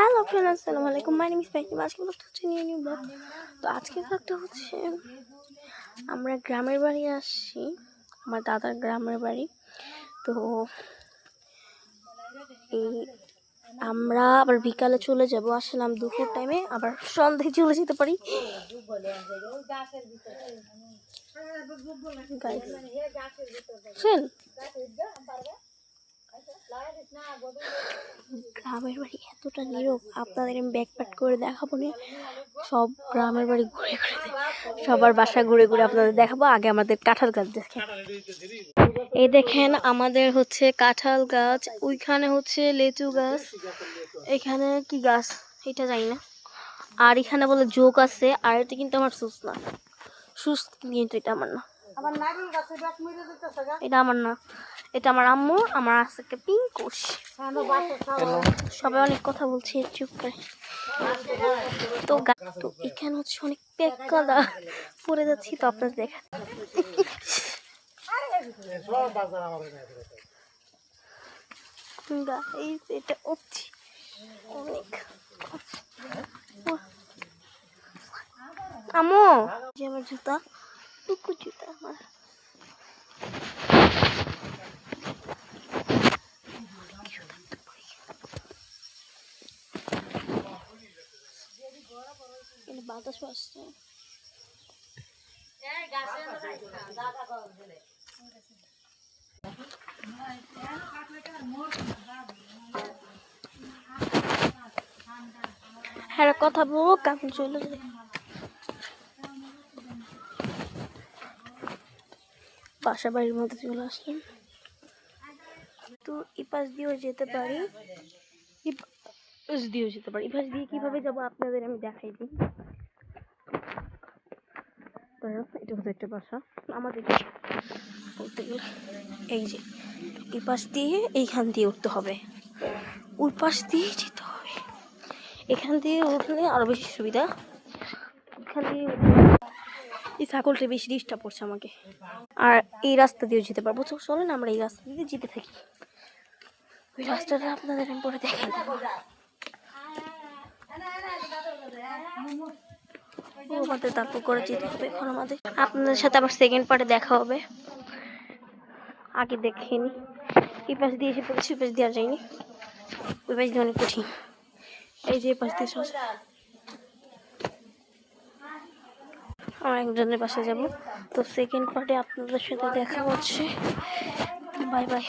Hello friend, আসসালামু আলাইকুম। My name is Fahim. আজকে হচ্ছে নিউ ব্লগ। তো আজকে ব্লগটা হচ্ছে আমরা গ্রামের বাড়ি আসছি, আমার দাদার গ্রামের বাড়ি। তো এই আমরা আবার বিকালে চলে যাব, আসলাম দুপুর টাইমে, আবার সন্ধ্যায় চলে যেতে পারি। গ্রামের বাড়ি এতটা নীরব, আপনাদের আমি ব্যাকপ্যাক করে দেখাবো না। সব গ্রামের বাড়ি ঘুরে ঘুরে সবার বাসা ঘুরে ঘুরে আপনাদের দেখাবো। আগে আমাদের কাঁঠাল গাছ দেখেন। এই দেখেন আমাদের হচ্ছে কাঁঠাল গাছ, ওইখানে হচ্ছে লেচু গাছ, এখানে কি গাছ এটা জানি না। আর এখানে বলে জোক আছে, আর এটা কিন্তু আমার সুস না, সুস কিন্তু এটা আমার না, এটা আমার না, এটা আমার আম্মু। আমার আছে একটা পিঙ্কুশ। সবাই অনেক কথা বলছে, চুপ করে। তো এখানে হচ্ছে অনেক পেকাদা পড়ে যাচ্ছি, তো আপনার দেখা এটা হচ্ছে অনেক। আম্মু যে আমার জুতা, টুকু জুতা আমার। বাতাস আসছে। হ্যাঁ কথা বলবো, কাপড় চলে যায়। বাসা বাড়ির মধ্যে চলে আসলাম। তো এই পাশ দিয়েও যেতে পারি, এই পাশ দিয়ে কিভাবে যাবো আপনাদের আমি দেখাই দিই। এটা হচ্ছে একটা বাসা আমাদের বলতে গেলে। এই যে এই পাশ দিয়ে এইখান দিয়ে উঠতে হবে, ওই পাশ দিয়ে যেতে হবে। এখান দিয়ে উঠলে আরো বেশি সুবিধা। এখান দিয়ে এই ছাগলটা বেশি ডিস্টার্ব করছে আমাকে। আর এই রাস্তা দিয়েও যেতে পারবো। চলেন আমরা এই রাস্তা দিয়ে যেতে থাকি। ওই রাস্তাটা আপনাদের আমি পরে দেখাই দেবো। আমাদের তারপর করে যেতে হবে এখন আমাদের। আপনাদের সাথে আবার সেকেন্ড পার্টে দেখা হবে। আগে দেখেনি এই পাশ দিয়ে এসে পড়েছি, ওই পাশ দিয়ে আর যাইনি, ওই পাশ দিয়ে অনেক কঠিন। এই যে পাশ দিয়ে সহজ। আমরা একজনের বাসে যাব। তো সেকেন্ড পার্টে আপনাদের সাথে দেখা হচ্ছে। Bye bye.